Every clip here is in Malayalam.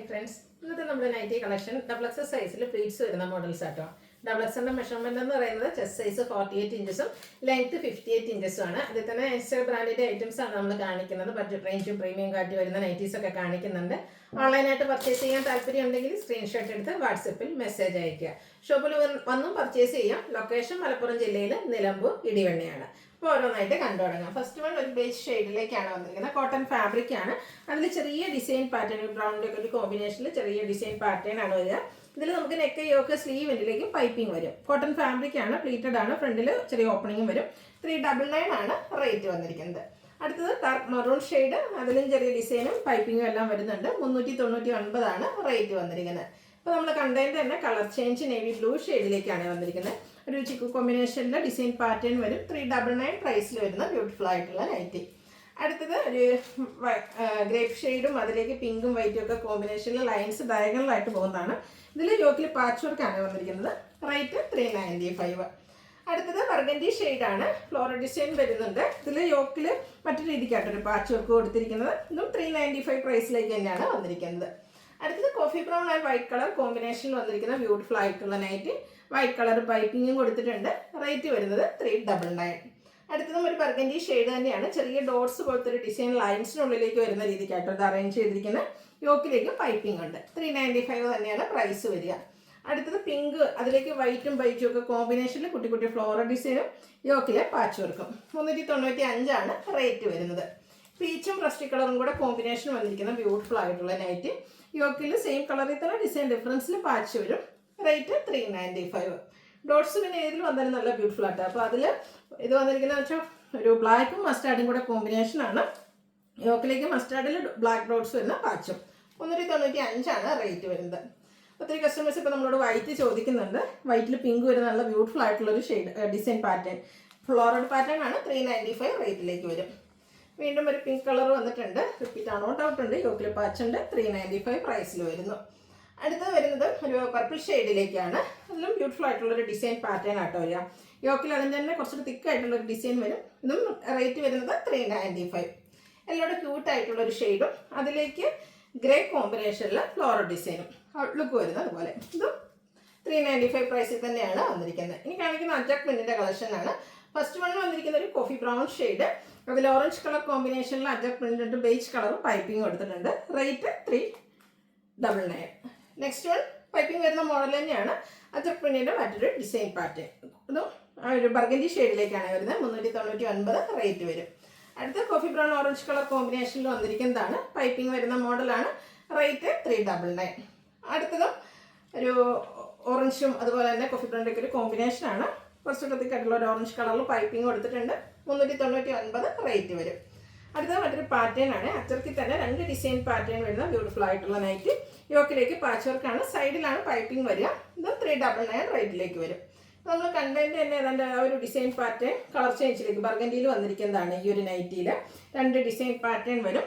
ഫ്രണ്ട്സ്, ഇന്നത്തെ നമ്മുടെ നൈറ്റി കളക്ഷൻ ഡബിൾ എക്സ് സൈസിൽ പ്ലീറ്റ്സ് വരുന്ന മോഡൽസ് ആട്ടോ. ഡബിൾ എക്സിന്റെ മെഷർമെന്റ് എന്ന് പറയുന്നത് ചെസ്റ്റ് സൈസ് 48 ഇഞ്ചസും ലെങ്ത് 58 ഇഞ്ചസും ആണ്. അതിൽ തന്നെ എക്സ്ട്രാ ബ്രാൻഡിന്റെ ഐറ്റംസ് ആണ് നമ്മൾ കാണിക്കുന്നത്. ബഡ്ജറ്റ് റേഞ്ചും പ്രീമിയം കാട്ടി വരുന്ന നൈറ്റീസ് ഒക്കെ കാണിക്കുന്നുണ്ട്. ഓൺലൈനായിട്ട് പർച്ചേസ് ചെയ്യാൻ താല്പര്യം ഉണ്ടെങ്കിൽ സ്ക്രീൻഷോട്ട് എടുത്ത് വാട്സപ്പിൽ മെസ്സേജ് അയയ്ക്കുക. ഷോപ്പിൽ വന്നും പർച്ചേസ് ചെയ്യാം. ലൊക്കേഷൻ മലപ്പുറം ജില്ലയിൽ നിലമ്പൂർ ഇടിവണ്ണയാണ്. അപ്പോൾ ഓരോന്നായിട്ട് കണ്ടു തുടങ്ങാം. ഫസ്റ്റ് വൺ ഒരു ബേസ് ഷെയ്ഡിലേക്കാണ് വന്നിരിക്കുന്നത്. കോട്ടൺ ഫാബ്രിക് ആണ്. അതിൽ ചെറിയ ഡിസൈൻ പാറ്റേൺ, ബ്രൗണിൻ്റെ ഒക്കെ ഒരു കോമ്പിനേഷനിൽ ചെറിയ ഡിസൈൻ പാറ്റേൺ ആണ് വരിക. ഇതിൽ നമുക്ക് നെക്ക് യോക്ക് സ്ലീവിലേക്ക് പൈപ്പിംഗ് വരും. കോട്ടൺ ഫാബ്രിക് ആണ്, പ്ലീറ്റഡ് ആണ്. ഫ്രണ്ടിൽ ചെറിയ ഓപ്പണിംഗ് വരും. 399 ആണ് റേറ്റ് വന്നിരിക്കുന്നത്. അടുത്തത് ഡാർക്ക് മറൂൺ ഷെയ്ഡ്, അതിലും ചെറിയ ഡിസൈനും പൈപ്പിങ്ങും എല്ലാം വരുന്നുണ്ട്. 399 ആണ് റേറ്റ് വന്നിരിക്കുന്നത്. ഇപ്പോൾ നമ്മൾ കണ്ടതിൻ്റെ തന്നെ കളർ ചേഞ്ച് നേവി ബ്ലൂ ഷെയ്ഡിലേക്കാണ് വന്നിരിക്കുന്നത്. ഒരു ചിക്കു കോമ്പിനേഷനിലെ ഡിസൈൻ പാറ്റേൺ വരും. 399 പ്രൈസിൽ വരുന്ന ബ്യൂട്ടിഫുൾ ആയിട്ടുള്ള നൈറ്റി. അടുത്തത് ഒരു ഗ്രേപ്പ് ഷെയ്ഡും അതിലേക്ക് പിങ്കും വൈറ്റും ഒക്കെ കോമ്പിനേഷനിൽ ലൈൻസ് ഡയഗണലായിട്ട് പോകുന്നതാണ്. ഇതിൽ യോക്കിൽ പാച്ച് വർക്കാണ് വന്നിരിക്കുന്നത്. റേറ്റ് 395. അടുത്തത് ബർഗൻഡി ഷെയ്ഡാണ്. ഫ്ലോറൽ ഡിസൈൻ വരുന്നുണ്ട്. ഇതിൽ യോക്കിൽ മറ്റു രീതിക്കായിട്ടൊരു പാച്ച് വർക്ക് കൊടുത്തിരിക്കുന്നത്. ഇതും 395 പ്രൈസിലേക്ക് തന്നെയാണ് വന്നിരിക്കുന്നത്. അടുത്തത് coffee brown and white colour കോമ്പിനേഷനിൽ വന്നിരിക്കുന്ന ബ്യൂട്ടിഫുൾ ആയിട്ടുള്ള നൈറ്റി. വൈറ്റ് കളർ പൈപ്പിങ്ങും കൊടുത്തിട്ടുണ്ട്. റേറ്റ് വരുന്നത് 399. അടുത്തതും ഒരു ബർഗൻഡി ഷെയ്ഡ് തന്നെയാണ്. ചെറിയ ഡോട്ട്സ് പോലത്തെ ഒരു ഡിസൈൻ ലൈൻസിനുള്ളിലേക്ക് വരുന്ന രീതിക്കായിട്ട് ഇത് അറേഞ്ച് ചെയ്തിരിക്കുന്നത്. യോക്കിലേക്ക് പൈപ്പിംഗ് ഉണ്ട്. 395 തന്നെയാണ് പ്രൈസ് വരിക. അടുത്തത് പിങ്ക്, അതിലേക്ക് വൈറ്റും വൈറ്റും ഒക്കെ കോമ്പിനേഷനിൽ കുട്ടി കുട്ടി ഫ്ലോറൽ ഡിസൈനും യോക്കിലെ പാച്ച് വർക്കും. 395 ആണ് റേറ്റ് വരുന്നത്. പീച്ചും റസ്റ്റി കളറും കൂടെ കോമ്പിനേഷൻ വന്നിരിക്കുന്ന ബ്യൂട്ടിഫുൾ ആയിട്ടുള്ള നൈറ്റ്. യോക്കിൽ സെയിം കളറിൽ തന്നെ ഡിസൈൻ ഡിഫറൻസിൽ പാച്ച് വരും. റേറ്റ് 395. ഡോട്ട്സ് പിന്നെ ഏതിൽ വന്നാലും നല്ല ബ്യൂട്ടിഫുൾ ആട്ടോ. അപ്പോൾ അതിൽ ഇത് വന്നിരിക്കുന്നത് വെച്ചാൽ ഒരു ബ്ലാക്കും മസ്റ്റാർഡും കൂടെ കോമ്പിനേഷനാണ്. യോക്കിലേക്ക് മസ്റ്റാർഡിൽ ബ്ലാക്ക് ഡോട്ട്സ് വരുന്ന പാച്ചും. 395 ആണ് റേറ്റ് വരുന്നത്. ഒത്തിരി കസ്റ്റമേഴ്സ് ഇപ്പോൾ നമ്മളോട് വൈറ്റ് ചോദിക്കുന്നുണ്ട്. വൈറ്റിൽ പിങ്ക് വരുന്ന നല്ല ബ്യൂട്ടിഫുൾ ആയിട്ടുള്ളൊരു shade design pattern, floral pattern ആണ്. 395 റേറ്റിലേക്ക് വരും. വീണ്ടും ഒരു പിങ്ക് കളർ വന്നിട്ടുണ്ട്. റിപ്പീറ്റ് ആണോ ഡൗട്ട് ഉണ്ട്. യോക്കിൽ പാച്ചുണ്ട്. 395 പ്രൈസിൽ വരുന്നു. അടുത്തത് വരുന്നത് ഒരു പർപ്പിൾ ഷെയ്ഡിലേക്കാണ്. അതിലും ബ്യൂട്ടിഫുൾ ആയിട്ടുള്ളൊരു ഡിസൈൻ പാറ്റേൺ ആട്ടോ വരിക. യോക്കിൽ അതിൻ്റെ തന്നെ കുറച്ചൊരു തിക്കായിട്ടുള്ളൊരു ഡിസൈൻ വരും. ഇതും റേറ്റ് വരുന്നത് 395. എല്ലോടെ ക്യൂട്ടായിട്ടുള്ളൊരു ഷെയ്ഡും അതിലേക്ക് ഗ്രേ കോമ്പിനേഷനിൽ ഫ്ലോറൽ ഡിസൈനും ഔട്ട്ലുക്ക് വരുന്നത് അതുപോലെ. ഇതും 395 പ്രൈസിൽ തന്നെയാണ് വന്നിരിക്കുന്നത്. ഇനി കാണിക്കുന്ന അജാക് പ്രിന്റിൻ്റെ കളക്ഷനാണ്. ഫസ്റ്റ് വൺ വന്നിരിക്കുന്ന ഒരു കോഫി ബ്രൗൺ ഷെയ്ഡ്. അതിൽ ഓറഞ്ച് കളർ കോമ്പിനേഷനിൽ അജാക് പ്രിന്റ് ഉണ്ട്. ബേജ് കളറും പൈപ്പിംഗ് എടുത്തിട്ടുണ്ട്. റേറ്റ് 399. നെക്സ്റ്റ് വൺ പൈപ്പിംഗ് വരുന്ന മോഡൽ തന്നെയാണ്. അജാക് പ്രിന്റിൻ്റെ മറ്റൊരു ഡിസൈൻ പാറ്റേൺ. ഇതും ഒരു ബർഗൻഡി ഷെയ്ഡിലേക്കാണ് വരുന്നത്. 399 റേറ്റ് വരും. അടുത്ത കോഫി ബ്രൗൺ ഓറഞ്ച് കളർ കോമ്പിനേഷനിൽ വന്നിരിക്കുന്നതാണ്. പൈപ്പിംഗ് വരുന്ന മോഡലാണ്. റേറ്റ് 399. അടുത്തതും ഒരു ഓറഞ്ചും അതുപോലെ തന്നെ കോഫി ബ്രൗണിൻ്റെ ഒരു കോമ്പിനേഷനാണ്. കുറച്ചൊക്കെ ഒരു ഓറഞ്ച് കളറിൽ പൈപ്പിംഗ് കൊടുത്തിട്ടുണ്ട്. 399 റേറ്റ് വരും. അടുത്തത് മറ്റൊരു പാറ്റേൺ ആണ്. അച്ചർക്കിൽ തന്നെ 2 ഡിസൈൻ പാറ്റേൺ വരുന്ന ബ്യൂട്ടിഫുൾ ആയിട്ടുള്ള നൈറ്റ്. യോക്കിലേക്ക് പാച്ച് വർക്കാണ്. സൈഡിലാണ് പൈപ്പിംഗ് വരിക. ഇത് 399 റേറ്റിലേക്ക് വരും. നമ്മൾ കണ്ടതിൻ്റെ തന്നെ ഏതാണ്ട് ആ ഒരു ഡിസൈൻ പാറ്റേൺ കളർ ചേഞ്ചിലേക്ക് ബർഗൻഡിയിൽ വന്നിരിക്കുന്നതാണ്. ഈ ഒരു നൈറ്റിയിൽ 2 ഡിസൈൻ പാറ്റേൺ വരും.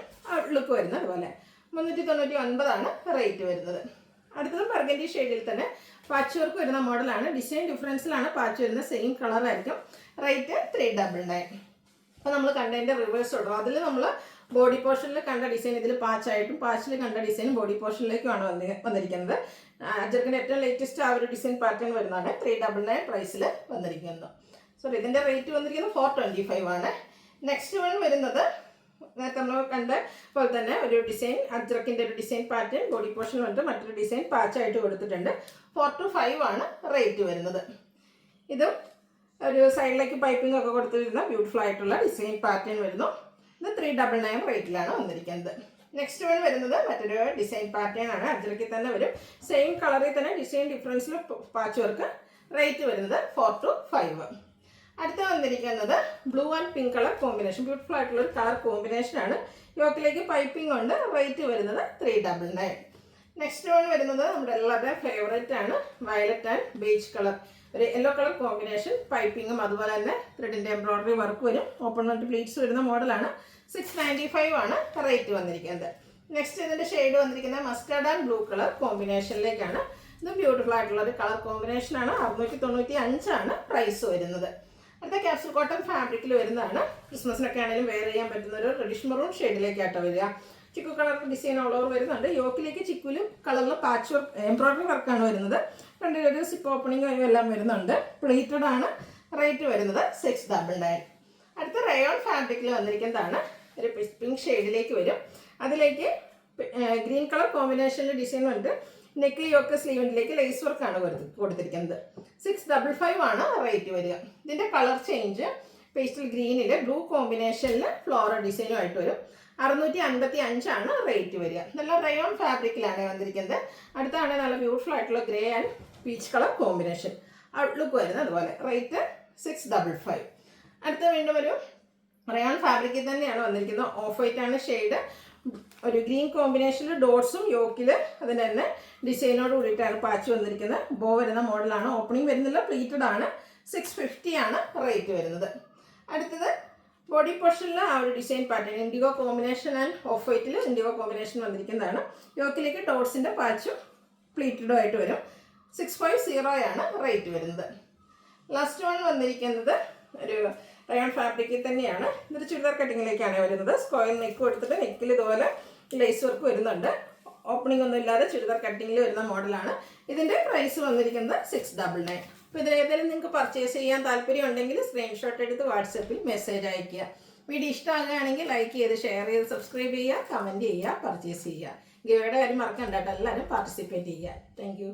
ലുക്ക് വരുന്നത് അതുപോലെ. 399 ആണ് റേറ്റ് വരുന്നത്. അടുത്തത് ബർഗൻഡി ഷെയ്ഡിൽ തന്നെ പാച്ച് വർക്ക് വരുന്ന മോഡലാണ്. ഡിസൈൻ ഡിഫറൻസിലാണ് പാച്ച് വരുന്നത്. സെയിം കളറായിരിക്കും. റേറ്റ് 399. അപ്പോൾ നമ്മൾ കണ്ടതിൻ്റെ റിവേഴ്സ് ഓർഡർ. അതിൽ നമ്മൾ ബോഡി പോർഷനിൽ കണ്ട ഡിസൈൻ ഇതിൽ പാച്ചായിട്ടും പാച്ചിൽ കണ്ട ഡിസൈൻ ബോഡി പോർഷനിലേക്കുമാണ് വന്നിരിക്കുന്നത്. അജർക്കിൻ്റെ ഏറ്റവും ലേറ്റസ്റ്റ് ആ ഒരു ഡിസൈൻ പാറ്റേൺ വരുന്നതാണ്. 399 പ്രൈസിൽ വന്നിരിക്കുന്നത്. സോറി, ഇതിൻ്റെ റേറ്റ് വന്നിരിക്കുന്നത് 425 ആണ്. നെക്സ്റ്റ് വൺ വരുന്നത് നേരത്തെ നമ്മൾ കണ്ട പോലെ തന്നെ ഒരു ഡിസൈൻ അജ്രക്കിൻ്റെ ഒരു ഡിസൈൻ പാറ്റേൺ ബോഡി പോർഷൻ വന്നിട്ട് മറ്റൊരു ഡിസൈൻ പാച്ചായിട്ട് കൊടുത്തിട്ടുണ്ട്. 425 ആണ് റേറ്റ് വരുന്നത്. ഇതും ഒരു സൈഡിലേക്ക് പൈപ്പിംഗ് ഒക്കെ കൊടുത്തിരുന്ന ബ്യൂട്ടിഫുൾ ആയിട്ടുള്ള ഡിസൈൻ പാറ്റേൺ വരുന്നു. ഇത് 399 റേറ്റിലാണ് വന്നിരിക്കുന്നത്. നെക്സ്റ്റ് വൺ വരുന്നത് മറ്റൊരു ഡിസൈൻ പാറ്റേൺ ആണ്. അജ്രക്കിൽ തന്നെ വരും. സെയിം കളറിൽ തന്നെ ഡിസൈൻ ഡിഫറൻസിൽ പാച്ച് വർക്ക്. റേറ്റ് വരുന്നത് 425. അടുത്ത വന്നിരിക്കുന്നത് blue and pink colour combination. Beautiful ആയിട്ടുള്ള ഒരു കളർ കോമ്പിനേഷനാണ്. യോക്കിലേക്ക് പൈപ്പിംഗ് ഉണ്ട്. റേറ്റ് വരുന്നത് 399. നെക്സ്റ്റ് വൺ വരുന്നത് നമ്മുടെ എല്ലാവരുടെയും ഫേവറേറ്റ് ആണ്. Violet and beige colour. ഒരു യെല്ലോ കളർ കോമ്പിനേഷൻ. പൈപ്പിങ്ങും അതുപോലെ തന്നെ ത്രെഡിൻ്റെ എംബ്രോയിഡറി വർക്ക് വരും. ഓപ്പൺ ആയിട്ട് പ്ലീറ്റ്സ് വരുന്ന മോഡലാണ്. 695 ആണ് റേറ്റ് വന്നിരിക്കുന്നത്. നെക്സ്റ്റ് ഇതിൻ്റെ ഷെയ്ഡ് വന്നിരിക്കുന്നത് മസ്റ്റാർഡ് ആൻഡ് ബ്ലൂ കളർ കോമ്പിനേഷനിലേക്കാണ്. ഇത് ബ്യൂട്ടിഫുൾ ആയിട്ടുള്ള ഒരു കളർ കോമ്പിനേഷനാണ്. 695 ആണ് പ്രൈസ് വരുന്നത്. അടുത്ത ക്യാപ്സൂൾ കോട്ടൺ ഫാബ്രിക്കിൽ വരുന്നതാണ്. ക്രിസ്മസിനൊക്കെ ആണെങ്കിലും വെയർ ചെയ്യാൻ പറ്റുന്ന ഒരു റെഡിഷ് മെറൂൺ ഷെയ്ഡിലേക്കാട്ടോ വരിക. Chikoo colour design all over വരുന്നുണ്ട്. യോക്കിലേക്ക് ചിക്കുലും കളറിലും പാച്ച് വർക്ക് എംബ്രോയിഡറി വർക്കാണ് വരുന്നത്. ഫ്രണ്ടിലൊരു സിപ്പ് ഓപ്പണിംഗ് എല്ലാം വരുന്നുണ്ട്. പ്ലേറ്റഡ് ആണ്. റേറ്റ് വരുന്നത് 699. അടുത്ത റയോൺ ഫാബ്രിക്കിൽ വന്നിരിക്കുന്നതാണ്. ഒരു പിങ്ക് ഷെയ്ഡിലേക്ക് വരും. അതിലേക്ക് ഗ്രീൻ കളർ കോമ്പിനേഷനിൽ ഡിസൈൻ ഉണ്ട്. നെക്കിൽ യോക്ക് സ്ലീവിലേക്ക് ലേസ് വർക്കാണ് കൊടുത്തിരിക്കുന്നത്. 655 ആണ് റേറ്റ് വരിക. ഇതിൻ്റെ കളർ ചേഞ്ച് പേസ്റ്റൽ ഗ്രീനിൽ ബ്ലൂ കോമ്പിനേഷനിൽ ഫ്ലോറൽ ഡിസൈനുമായിട്ട് വരും. 655 ആണ് റേറ്റ് വരിക. നല്ല റയോൺ ഫാബ്രിക്കിലാണ് വന്നിരിക്കുന്നത്. അടുത്താണ് നല്ല ബ്യൂട്ടിഫുൾ ആയിട്ടുള്ള grey and peach colour combination outlook വരുന്നത്. അതുപോലെ റേറ്റ് 655. അടുത്ത വീണ്ടും ഒരു റയോൺ ഫാബ്രിക്കിൽ തന്നെയാണ് വന്നിരിക്കുന്നത്. ഓഫ് വൈറ്റ് ആണ് ഷെയ്ഡ്. ഒരു ഗ്രീൻ കോമ്പിനേഷനിൽ ഡോട്ട്സും യോക്കിൽ അതിന് തന്നെ ഡിസൈനോട് കൂടിയിട്ടാണ് പാച്ച് വന്നിരിക്കുന്നത്. ബോ വരുന്ന മോഡലാണ്. ഓപ്പണിംഗ് വരുന്നില്ല. പ്ലീറ്റഡ് ആണ്. 650 ആണ് റേറ്റ് വരുന്നത്. അടുത്തത് ബോഡി പോർഷനിൽ ആ ഒരു design pattern indigo combination and off വൈറ്റിൽ ഇൻഡിഗോ കോമ്പിനേഷൻ വന്നിരിക്കുന്നതാണ്. യോക്കിലേക്ക് ഡോട്ട്സിൻ്റെ പാച്ചും പ്ലീറ്റഡും ആയിട്ട് വരും. 650 ആണ് റേറ്റ് വരുന്നത്. ലാസ്റ്റ് വൺ വന്നിരിക്കുന്നത് ഒരു റയോൺ ഫാബ്രിക്കിൽ തന്നെയാണ്. ഇതൊരു ചുരിദാർ കട്ടിങ്ങിലേക്കാണ് വരുന്നത്. സ്ക്വയർ നെക്ക് കൊടുത്തിട്ട് നെക്കിൽ ഇതുപോലെ ലേസ് വർക്ക് വരുന്നുണ്ട്. ഓപ്പണിംഗ് ഒന്നും ഇല്ലാതെ ചുരിദാർ കട്ടിങ്ങിൽ വരുന്ന മോഡലാണ്. ഇതിൻ്റെ പ്രൈസ് വന്നിരിക്കുന്നത് 699. അപ്പോൾ ഇതിലേതെങ്കിലും നിങ്ങൾക്ക് പർച്ചേസ് ചെയ്യാൻ താല്പര്യം ഉണ്ടെങ്കിൽ സ്ക്രീൻഷോട്ട് എടുത്ത് വാട്സപ്പിൽ മെസ്സേജ് അയയ്ക്കുക. വീഡിയോ ഇഷ്ടമാകുകയാണെങ്കിൽ ലൈക്ക് ചെയ്ത് ഷെയർ ചെയ്ത് സബ്സ്ക്രൈബ് ചെയ്യുക, കമൻറ്റ് ചെയ്യുക, പർച്ചേസ് ചെയ്യുക. ഗിവയുടെ കാര്യം മറക്കണ്ട കേട്ടോ. എല്ലാവരും പാർട്ടിസിപ്പേറ്റ് ചെയ്യുക. താങ്ക്